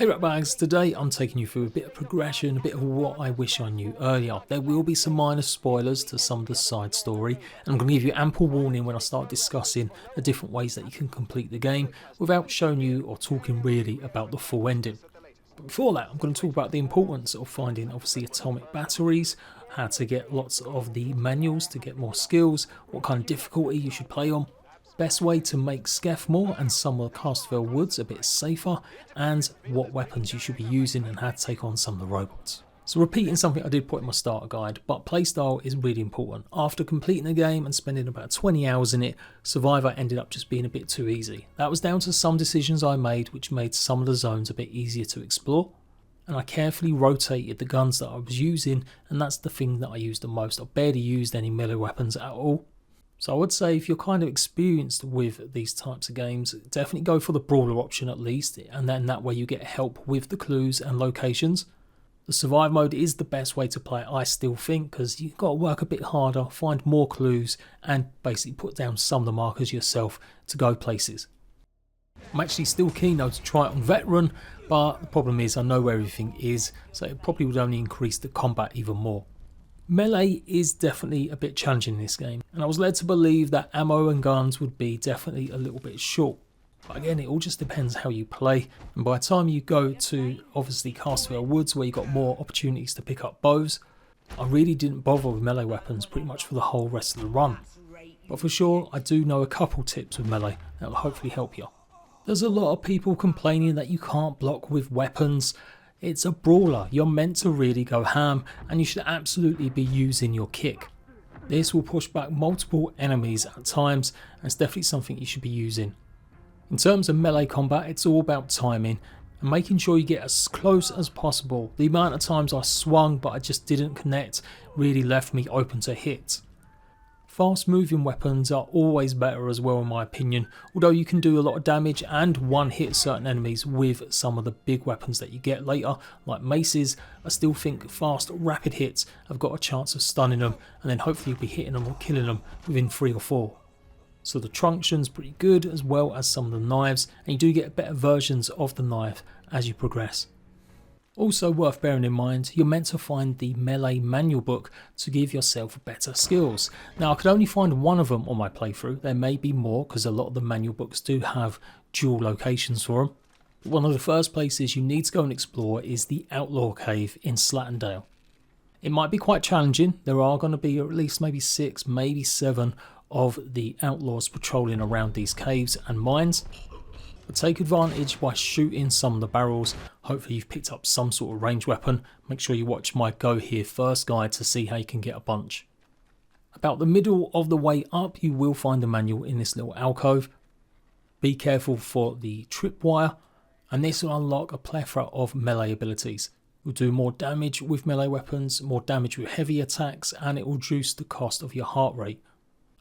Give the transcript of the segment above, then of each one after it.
Hey Ratbaggers, today I'm taking you through a bit of progression, a bit of what I wish I knew earlier. There will be some minor spoilers to some of the side story, and I'm going to give you ample warning when I start discussing the different ways that you can complete the game without showing you or talking really about the full ending. But before that, I'm going to talk about the importance of finding obviously atomic batteries, how to get lots of the manuals to get more skills, what kind of difficulty you should play on, best way to make Skeffmore and some of the Casterfell woods a bit safer, and what weapons you should be using and how to take on some of the robots. So repeating something I did put in my starter guide, but playstyle is really important. After completing the game and spending about 20 hours in it, Survivor ended up just being a bit too easy. That was down to some decisions I made which made some of the zones a bit easier to explore. And I carefully rotated the guns that I was using, and that's the thing that I used the most. I barely used any melee weapons at all. So I would say if you're kind of experienced with these types of games, definitely go for the brawler option at least, and then that way you get help with the clues and locations. The survive mode is the best way to play it, I still think, because you've got to work a bit harder, find more clues, and basically put down some of the markers yourself to go places. I'm actually still keen though to try it on veteran, but the problem is I know where everything is, so it probably would only increase the combat even more. Melee is definitely a bit challenging in this game, and I was led to believe that ammo and guns would be definitely a little bit short. But again, it all just depends how you play, and by the time you go to obviously Casterfell Woods where you got more opportunities to pick up bows, I really didn't bother with melee weapons pretty much for the whole rest of the run. But for sure, I do know a couple tips with melee that will hopefully help you. There's a lot of people complaining that you can't block with weapons. It's a brawler, you're meant to really go ham, and you should absolutely be using your kick. This will push back multiple enemies at times, and it's definitely something you should be using. In terms of melee combat, it's all about timing and making sure you get as close as possible. The amount of times I swung but I just didn't connect really left me open to hit. Fast moving weapons are always better as well in my opinion, although you can do a lot of damage and one hit certain enemies with some of the big weapons that you get later, like maces. I still think fast rapid hits have got a chance of stunning them, and then hopefully you'll be hitting them or killing them within 3 or 4. So the truncheon's pretty good, as well as some of the knives, and you do get better versions of the knife as you progress. Also worth bearing in mind, you're meant to find the melee manual book to give yourself better skills. Now I could only find one of them on my playthrough. There may be more because a lot of the manual books do have dual locations for them. But one of the first places you need to go and explore is the Outlaw Cave in Slatendale. It might be quite challenging. There are going to be at least maybe 6, maybe 7 of the outlaws patrolling around these caves and mines. But take advantage by shooting some of the barrels. Hopefully you've picked up some sort of ranged weapon. Make sure you watch my Go Here First guide to see how you can get a bunch. About the middle of the way up, you will find the manual in this little alcove. Be careful for the tripwire, and this will unlock a plethora of melee abilities. You'll do more damage with melee weapons, more damage with heavy attacks, and it will reduce the cost of your heart rate.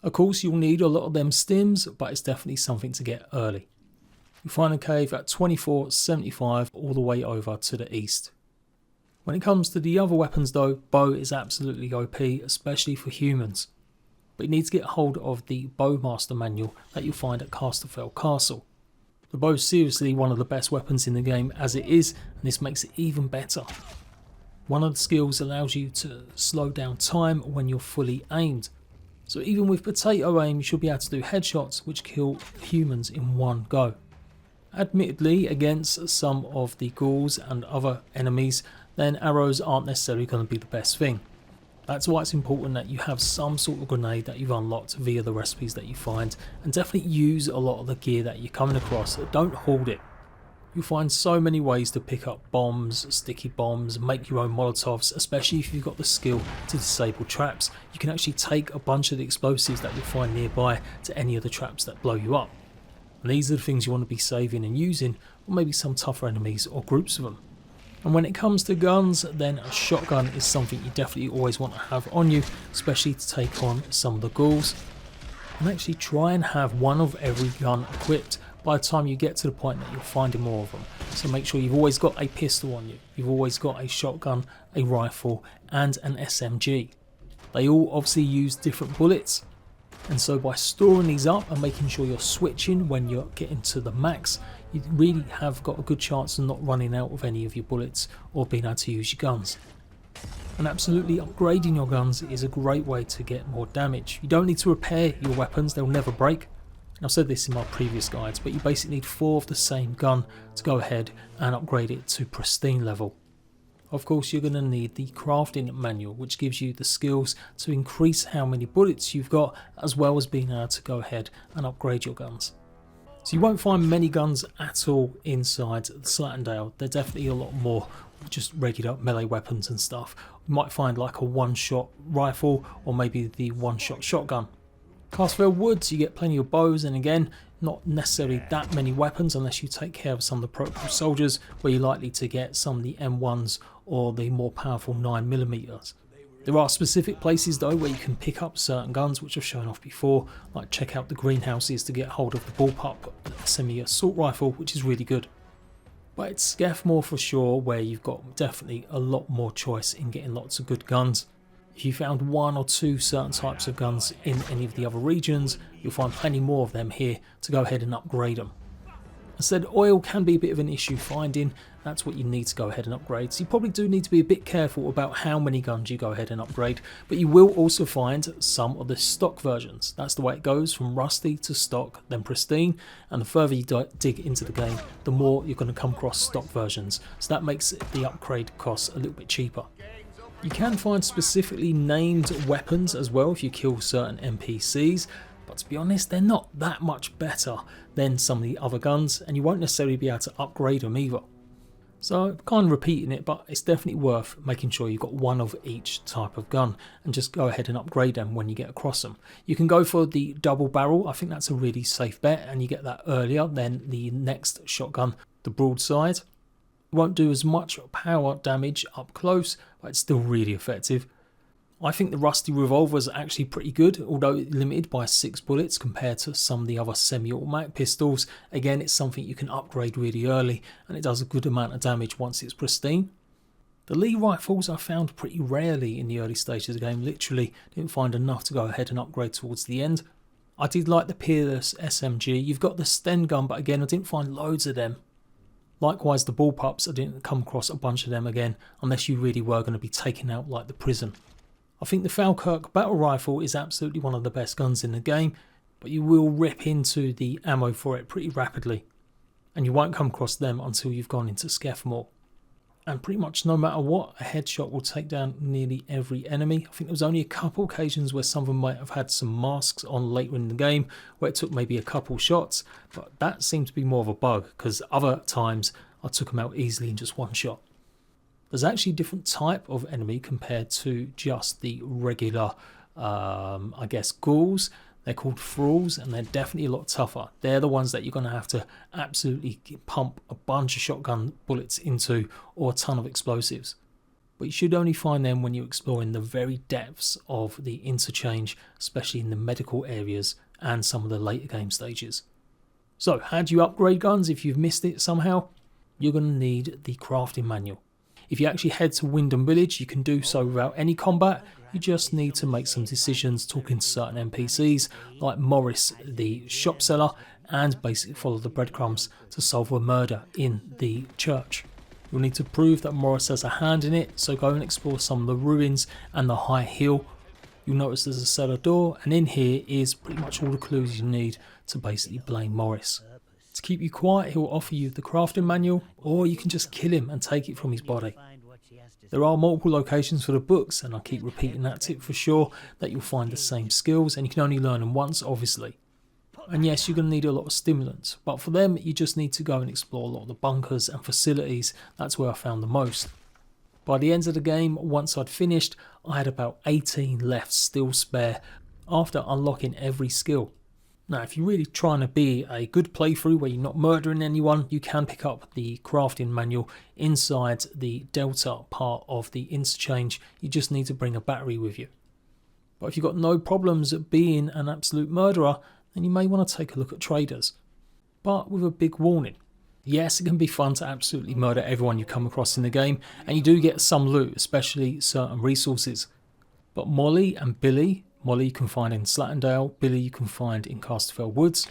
Of course you'll need a lot of them stims, but it's definitely something to get early. You find a cave at 24.75 all the way over to the east. When it comes to the other weapons though, bow is absolutely OP, especially for humans. But you need to get hold of the Bowmaster manual that you'll find at Casterfell Castle. The bow is seriously one of the best weapons in the game as it is, and this makes it even better. One of the skills allows you to slow down time when you're fully aimed. So even with potato aim you should be able to do headshots which kill humans in one go. Admittedly, against some of the ghouls and other enemies, then arrows aren't necessarily going to be the best thing. That's why it's important that you have some sort of grenade that you've unlocked via the recipes that you find, and definitely use a lot of the gear that you're coming across. Don't hoard it. You'll find so many ways to pick up bombs, sticky bombs, make your own molotovs, especially if you've got the skill to disable traps. You can actually take a bunch of the explosives that you'll find nearby to any of the traps that blow you up. And these are the things you want to be saving and using, or maybe some tougher enemies or groups of them. And when it comes to guns, then a shotgun is something you definitely always want to have on you, especially to take on some of the ghouls. And actually try and have one of every gun equipped by the time you get to the point that you're finding more of them. So make sure you've always got a pistol on you, you've always got a shotgun, a rifle and an SMG. They all obviously use different bullets, and so by storing these up and making sure you're switching when you're getting to the max, you really have got a good chance of not running out of any of your bullets or being able to use your guns. And absolutely upgrading your guns is a great way to get more damage. You don't need to repair your weapons, they'll never break. And I've said this in my previous guides, but you basically need 4 of the same gun to go ahead and upgrade it to pristine level. Of course, you're going to need the crafting manual, which gives you the skills to increase how many bullets you've got, as well as being able to go ahead and upgrade your guns. So you won't find many guns at all inside the Slatendale. They're definitely a lot more just regular melee weapons and stuff. You might find like a one-shot rifle or maybe the one-shot shotgun. Castfell Woods, you get plenty of bows, and again, not necessarily that many weapons unless you take care of some of the protocol soldiers, where you're likely to get some of the M1s or the more powerful 9mm. There are specific places though where you can pick up certain guns, which I've shown off before, like check out the greenhouses to get hold of the bullpup semi-assault rifle, which is really good. But it's Skeffmore for sure, where you've got definitely a lot more choice in getting lots of good guns. If you found 1 or 2 certain types of guns in any of the other regions, you'll find plenty more of them here to go ahead and upgrade them. I said oil can be a bit of an issue finding, that's what you need to go ahead and upgrade, so you probably do need to be a bit careful about how many guns you go ahead and upgrade, but you will also find some of the stock versions. That's the way it goes, from rusty to stock, then pristine, and the further you dig into the game, the more you're going to come across stock versions, so that makes the upgrade costs a little bit cheaper. You can find specifically named weapons as well if you kill certain NPCs, but to be honest, they're not that much better than some of the other guns, and you won't necessarily be able to upgrade them either. So kind of repeating it, but it's definitely worth making sure you've got 1 of each type of gun and just go ahead and upgrade them when you get across them. You can go for the double barrel, I think that's a really safe bet, and you get that earlier than the next shotgun, the broadside. It won't do as much power damage up close, but it's still really effective. I think the rusty revolver is actually pretty good, although limited by 6 bullets compared to some of the other semi-automatic pistols. Again, it's something you can upgrade really early, and it does a good amount of damage once it's pristine. The Lee rifles I found pretty rarely in the early stages of the game, literally didn't find enough to go ahead and upgrade towards the end. I did like the Peerless SMG. You've got the Sten gun, but again I didn't find loads of them. Likewise the bullpups, I didn't come across a bunch of them again, unless you really were going to be taking out like the prison. I think the Falkirk battle rifle is absolutely one of the best guns in the game, but you will rip into the ammo for it pretty rapidly, and you won't come across them until you've gone into Skeffmore. And pretty much no matter what, a headshot will take down nearly every enemy. I think there was only a couple occasions where some of them might have had some masks on later in the game, where it took maybe a couple shots, but that seemed to be more of a bug, because other times I took them out easily in just 1 shot. There's actually a different type of enemy compared to just the regular, I guess, ghouls. They're called thralls, and they're definitely a lot tougher. They're the ones that you're going to have to absolutely pump a bunch of shotgun bullets into, or a ton of explosives. But you should only find them when you're exploring the very depths of the interchange, especially in the medical areas and some of the later game stages. So how do you upgrade guns if you've missed it somehow? You're going to need the crafting manual. If you actually head to Wyndham Village, you can do so without any combat. You just need to make some decisions talking to certain NPCs like Morris, the shop seller, and basically follow the breadcrumbs to solve a murder in the church. You'll need to prove that Morris has a hand in it, so go and explore some of the ruins and the high hill. You'll notice there's a cellar door, and in here is pretty much all the clues you need to basically blame Morris. To keep you quiet, he'll offer you the crafting manual, or you can just kill him and take it from his body. There are multiple locations for the books, and I keep repeating that tip for sure, that you'll find the same skills, and you can only learn them once obviously. And yes, you're going to need a lot of stimulants, but for them you just need to go and explore a lot of the bunkers and facilities. That's where I found the most. By the end of the game, once I'd finished, I had about 18 left still spare after unlocking every skill. Now, if you're really trying to be a good playthrough where you're not murdering anyone, you can pick up the crafting manual inside the Delta part of the interchange. You just need to bring a battery with you. But if you've got no problems at being an absolute murderer, then you may want to take a look at traders. But with a big warning. Yes, it can be fun to absolutely murder everyone you come across in the game, and you do get some loot, especially certain resources. But Molly and Billy, Molly you can find in Slatendale, Billy you can find in Castfell Woods.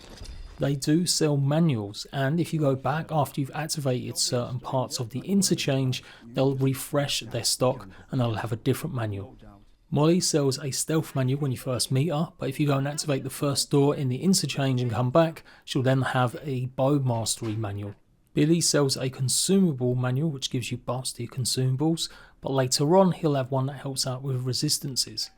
They do sell manuals, and if you go back after you've activated certain parts of the interchange, they'll refresh their stock and they'll have a different manual. Molly sells a stealth manual when you first meet her, but if you go and activate the first door in the interchange and come back, she'll then have a bow mastery manual. Billy sells a consumable manual which gives you buffs to your consumables, but later on he'll have one that helps out with resistances.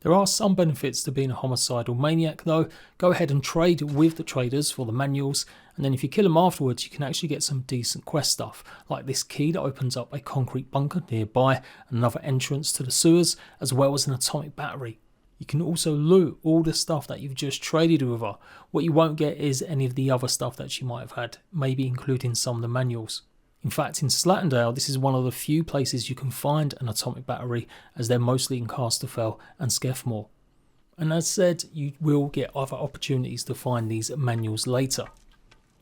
There are some benefits to being a homicidal maniac though. Go ahead and trade with the traders for the manuals, and then if you kill them afterwards you can actually get some decent quest stuff, like this key that opens up a concrete bunker nearby, another entrance to the sewers, as well as an atomic battery. You can also loot all the stuff that you've just traded with her. What you won't get is any of the other stuff that she might have had, maybe including some of the manuals. In fact, in Slatendale, this is one of the few places you can find an atomic battery, as they're mostly in Casterfell and Skeffmore. And as said, you will get other opportunities to find these manuals later.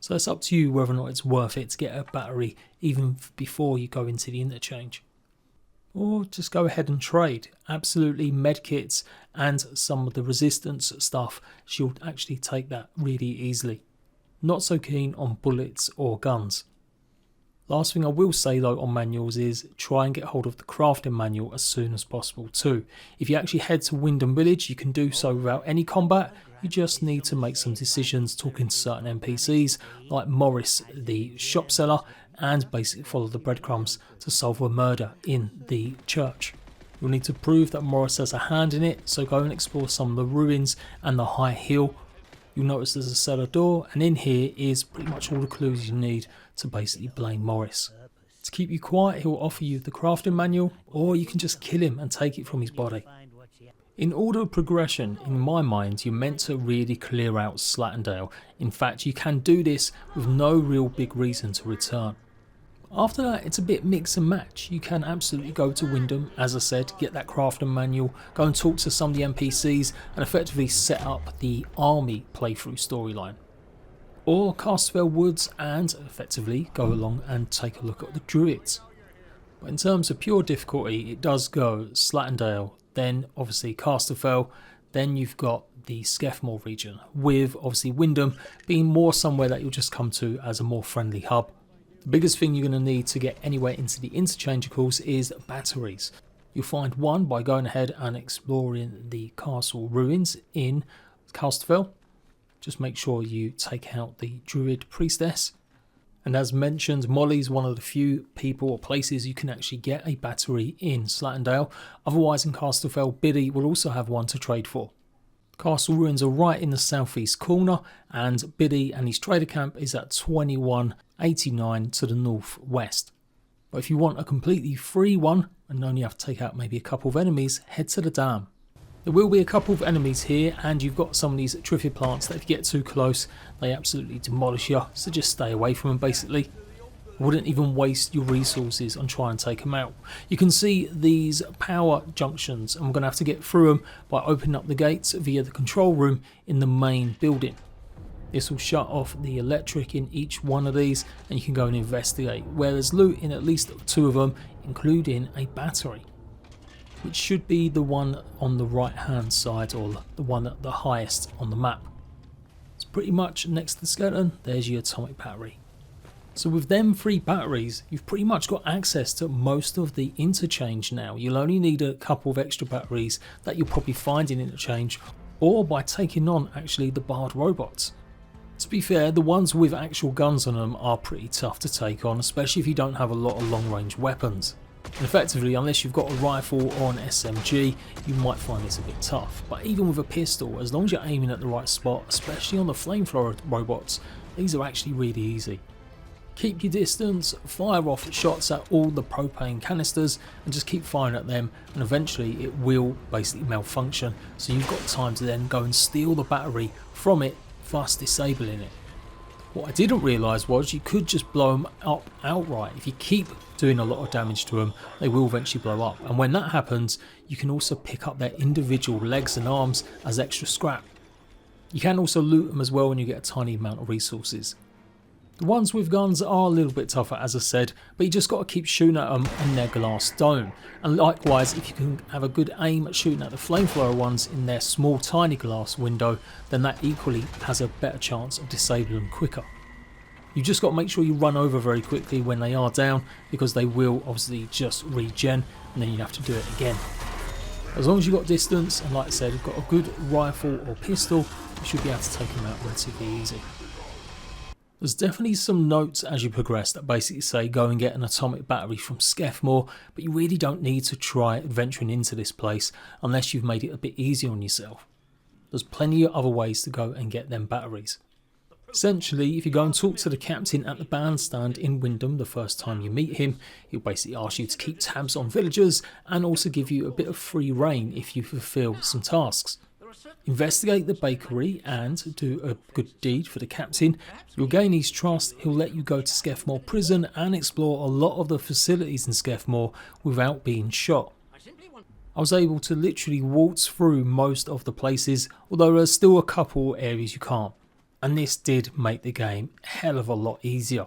So it's up to you whether or not it's worth it to get a battery even before you go into the interchange. Or just go ahead and trade. Absolutely, medkits and some of the resistance stuff, she'll actually take that really easily. Not so keen on bullets or guns. Last thing I will say though on manuals is try and get hold of the crafting manual as soon as possible too. If you actually head to Wyndham Village, you can do so without any combat. You just need to make some decisions talking to certain NPCs like Morris the shop seller, and basically follow the breadcrumbs to solve a murder in the church. You'll need to prove that Morris has a hand in it, so go and explore some of the ruins and the high hill. You'll notice there's a cellar door, and in here is pretty much all the clues you need to basically blame Morris. To keep you quiet, he'll offer you the crafting manual, or you can just kill him and take it from his body. In order of progression, in my mind, you're meant to really clear out Slatendale. In fact, you can do this with no real big reason to return. After that, it's a bit mix and match. You can absolutely go to Wyndham, as I said, get that crafting manual, go and talk to some of the NPCs and effectively set up the army playthrough storyline. Or Casterfell Woods and effectively go along and take a look at the druids. But in terms of pure difficulty, it does go Slatendale, then obviously Casterfell, then you've got the Skeffmore region, with obviously Wyndham being more somewhere that you'll just come to as a more friendly hub. The biggest thing you're going to need to get anywhere into the interchange, of course, is batteries. You'll find one by going ahead and exploring the castle ruins in Casterfell. Just make sure you take out the druid priestess. And as mentioned, Molly's one of the few people or places you can actually get a battery in Slatendale. Otherwise in Casterfell, Biddy will also have one to trade for. Castle ruins are right in the southeast corner, and Biddy and his trader camp is at 2189 to the northwest. But if you want a completely free one and only have to take out maybe a couple of enemies, head to the dam. There will be a couple of enemies here, and you've got some of these triffid plants that if you get too close they absolutely demolish you, so just stay away from them basically. Wouldn't even waste your resources on trying to take them out. You can see these power junctions, and we're going to have to get through them by opening up the gates via the control room in the main building. This will shut off the electric in each one of these, and you can go and investigate, where there's loot in at least two of them, including a battery, which should be the one on the right hand side, or the one at the highest on the map. It's pretty much next to the skeleton. There's your atomic battery. So with them 3 batteries, you've pretty much got access to most of the interchange now. You'll only need a couple of extra batteries that you'll probably find in interchange, or by taking on actually the bard robots. To be fair, the ones with actual guns on them are pretty tough to take on, especially if you don't have a lot of long range weapons. And effectively, unless you've got a rifle or an SMG, you might find this a bit tough. But even with a pistol, as long as you're aiming at the right spot, especially on the flamethrower robots, these are actually really easy. Keep your distance, fire off shots at all the propane canisters and just keep firing at them, and eventually it will basically malfunction, so you've got time to then go and steal the battery from it, thus disabling it. What I didn't realise was you could just blow them up outright. If you keep doing a lot of damage to them, they will eventually blow up, and when that happens you can also pick up their individual legs and arms as extra scrap. You can also loot them as well when you get a tiny amount of resources. The ones with guns are a little bit tougher, as I said, but you just got to keep shooting at them in their glass dome. And likewise, if you can have a good aim at shooting at the flamethrower ones in their small tiny glass window, then that equally has a better chance of disabling them quicker. You just got to make sure you run over very quickly when they are down, because they will obviously just regen and then you have to do it again. As long as you've got distance and, like I said, you've got a good rifle or pistol, you should be able to take them out relatively easy. There's definitely some notes as you progress that basically say go and get an atomic battery from Skeffmore, but you really don't need to try adventuring into this place unless you've made it a bit easier on yourself. There's plenty of other ways to go and get them batteries. Essentially, if you go and talk to the captain at the bandstand in Wyndham the first time you meet him, he'll basically ask you to keep tabs on villagers and also give you a bit of free reign if you fulfill some tasks. Investigate the bakery and do a good deed for the captain. You'll gain his trust, he'll let you go to Skeffmore prison and explore a lot of the facilities in Skeffmore without being shot. I was able to literally waltz through most of the places, although there's still a couple areas you can't. And this did make the game a hell of a lot easier.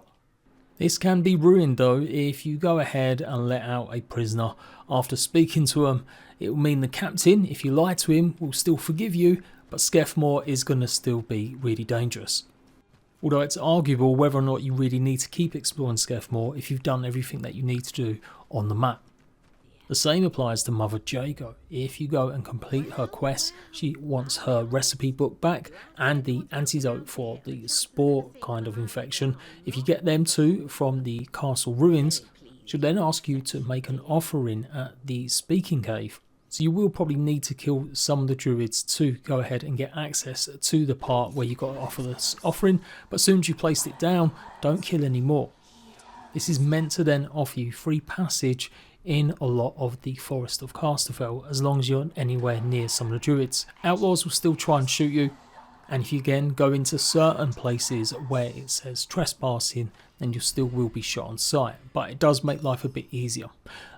This can be ruined though if you go ahead and let out a prisoner. After speaking to him, it will mean the captain, if you lie to him, will still forgive you, but Skeffmore is going to still be really dangerous. Although it's arguable whether or not you really need to keep exploring Skeffmore if you've done everything that you need to do on the map. The same applies to Mother Jago. If you go and complete her quest, she wants her recipe book back and the antidote for the spore kind of infection. If you get them too from the castle ruins, she'll then ask you to make an offering at the speaking cave. So you will probably need to kill some of the druids to go ahead and get access to the part where you got to offer this offering, but as soon as you placed it down, don't kill any more. This is meant to then offer you free passage in a lot of the Forest of Casterfell as long as you're anywhere near some of the druids. Outlaws will still try and shoot you, and if you again go into certain places where it says trespassing, then you still will be shot on sight, but it does make life a bit easier.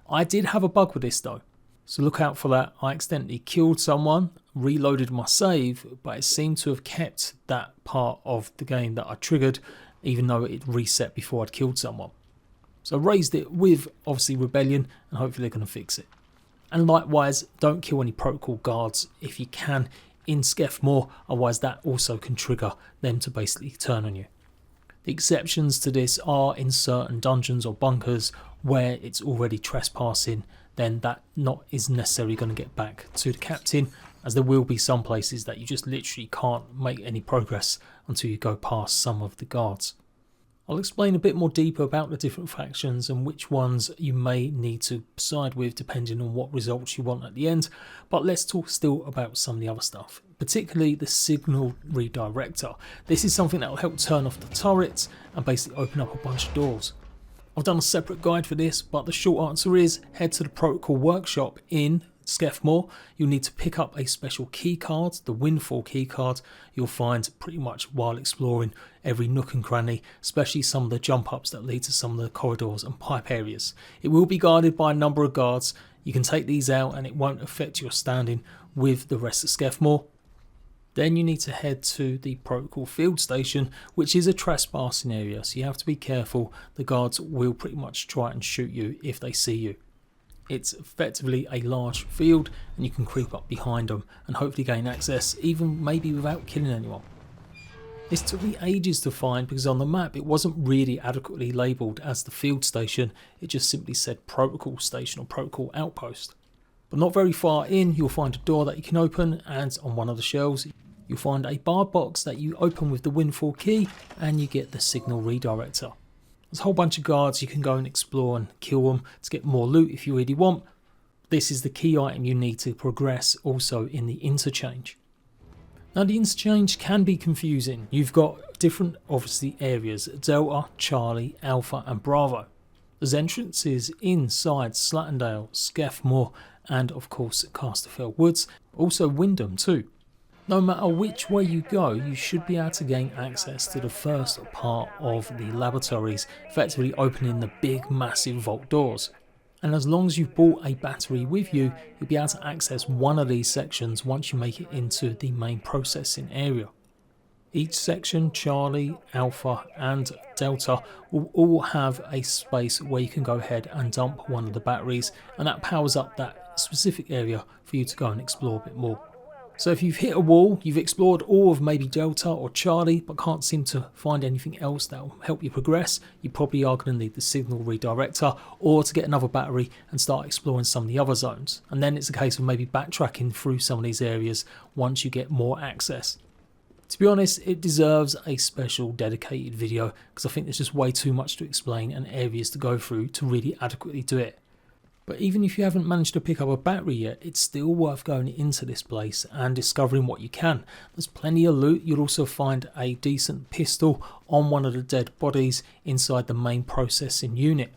I did have a bug with this though, so look out for that. I accidentally killed someone, reloaded my save, but it seemed to have kept that part of the game that I triggered even though it reset before I'd killed someone. So I raised it with obviously Rebellion and hopefully they're going to fix it. And likewise, don't kill any protocol guards if you can in Skeffmore, otherwise that also can trigger them to basically turn on you. The exceptions to this are in certain dungeons or bunkers where it's already trespassing, then that is necessarily going to get back to the captain, as there will be some places that you just literally can't make any progress until you go past some of the guards. I'll explain a bit more deeper about the different factions and which ones you may need to side with depending on what results you want at the end, but let's talk still about some of the other stuff, particularly the signal redirector. This is something that will help turn off the turrets and basically open up a bunch of doors. I've done a separate guide for this, but the short answer is head to the protocol workshop in Skeffmore. You'll need to pick up a special key card, the Windfall key card. You'll find pretty much while exploring every nook and cranny, especially some of the jump ups that lead to some of the corridors and pipe areas. It will be guarded by a number of guards. You can take these out and it won't affect your standing with the rest of Skeffmore. Then you need to head to the protocol field station, which is a trespassing area, so you have to be careful. The guards will pretty much try and shoot you if they see you. It's effectively a large field and you can creep up behind them and hopefully gain access, even maybe without killing anyone. This took me ages to find because on the map it wasn't really adequately labelled as the field station, it just simply said protocol station or protocol outpost. But not very far in you'll find a door that you can open, and on one of the shelves you'll find a barred box that you open with the Windfall key and you get the signal redirector. There's a whole bunch of guards you can go and explore and kill them to get more loot if you really want. This is the key item you need to progress also in the interchange. Now the interchange can be confusing. You've got different obviously areas: Delta, Charlie, Alpha and Bravo. There's entrances inside Slattendale, Skeffmore and of course Casterfell Woods, also Wyndham too. No matter which way you go, you should be able to gain access to the first part of the laboratories, effectively opening the big massive vault doors. And as long as you've brought a battery with you, you'll be able to access one of these sections once you make it into the main processing area. Each section, Charlie, Alpha and Delta, will all have a space where you can go ahead and dump one of the batteries, and that powers up that specific area for you to go and explore a bit more. So if you've hit a wall, you've explored all of maybe Delta or Charlie, but can't seem to find anything else that will help you progress, you probably are going to need the signal redirector, or to get another battery and start exploring some of the other zones. And then it's a case of maybe backtracking through some of these areas once you get more access. To be honest, it deserves a special dedicated video because I think there's just way too much to explain and areas to go through to really adequately do it. But even if you haven't managed to pick up a battery yet, it's still worth going into this place and discovering what you can. There's plenty of loot. You'll also find a decent pistol on one of the dead bodies inside the main processing unit.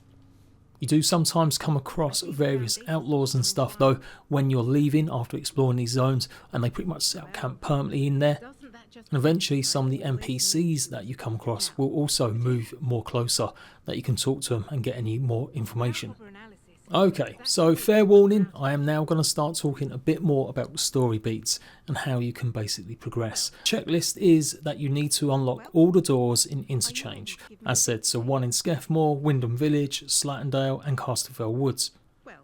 You do sometimes come across various outlaws and stuff though when you're leaving after exploring these zones, and they pretty much set up camp permanently in there. And eventually some of the NPCs that you come across will also move more closer, that you can talk to them and get any more information. Okay, so fair warning, I am now going to start talking a bit more about the story beats and how you can basically progress. Checklist is that you need to unlock all the doors in Interchange. As said, so one in Skeffmore, Wyndham Village, Slattendale and Castlefell Woods.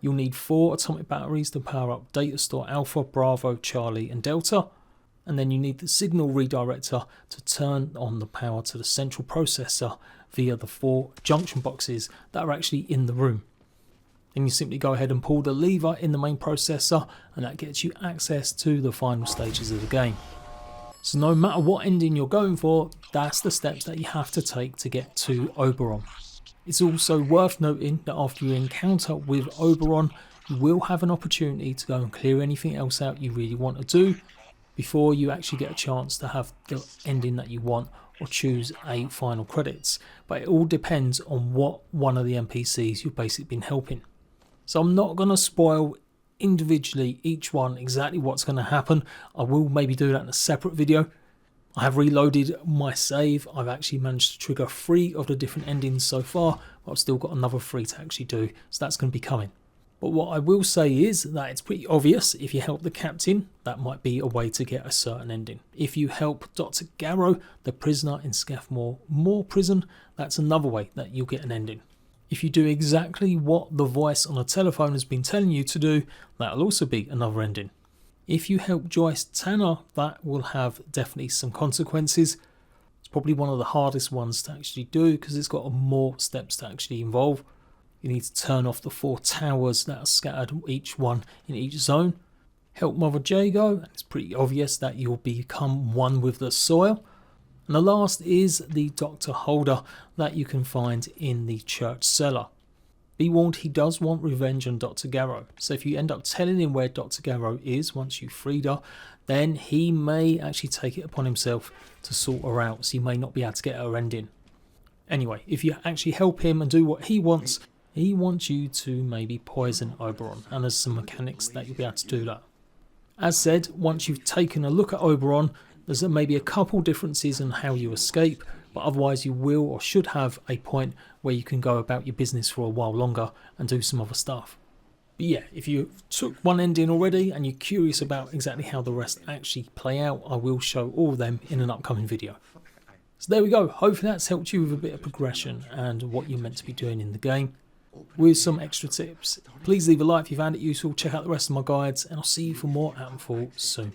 You'll need 4 atomic batteries to power up Data Store Alpha, Bravo, Charlie and Delta. And then you need the signal redirector to turn on the power to the central processor via the 4 junction boxes that are actually in the room. Then you simply go ahead and pull the lever in the main processor, and that gets you access to the final stages of the game. So no matter what ending you're going for, that's the steps that you have to take to get to Oberon. It's also worth noting that after you encounter with Oberon, you will have an opportunity to go and clear anything else out you really want to do before you actually get a chance to have the ending that you want or choose a final credits. But it all depends on what one of the NPCs you've basically been helping. So I'm not going to spoil individually each one exactly what's going to happen. I will maybe do that in a separate video. I have reloaded my save. I've actually managed to trigger 3 of the different endings so far, but I've still got another 3 to actually do, so that's going to be coming. But what I will say is that it's pretty obvious if you help the captain, that might be a way to get a certain ending. If you help Dr. Garrow, the prisoner in Skeffmore Moor Prison, that's another way that you'll get an ending. If you do exactly what the voice on the telephone has been telling you to do, that'll also be another ending. If you help Joyce Tanner, that will have definitely some consequences. It's probably one of the hardest ones to actually do because it's got more steps to actually involve. You need to turn off the 4 towers that are scattered, each one in each zone. Help Mother Jago, and it's pretty obvious that you'll become one with the soil. And the last is the Dr. Holder that you can find in the church cellar. Be warned, he does want revenge on Dr. Garrow. So if you end up telling him where Dr. Garrow is once you've freed her, then he may actually take it upon himself to sort her out. So you may not be able to get her ending. Anyway, if you actually help him and do what he wants you to maybe poison Oberon. And there's some mechanics that you'll be able to do that. As said, once you've taken a look at Oberon, there's maybe a couple differences in how you escape, but otherwise you will or should have a point where you can go about your business for a while longer and do some other stuff. But yeah, if you took one ending already and you're curious about exactly how the rest actually play out, I will show all of them in an upcoming video. So there we go, hopefully that's helped you with a bit of progression and what you're meant to be doing in the game, with some extra tips. Please leave a like if you found it useful, check out the rest of my guides, and I'll see you for more ATOMFALL soon.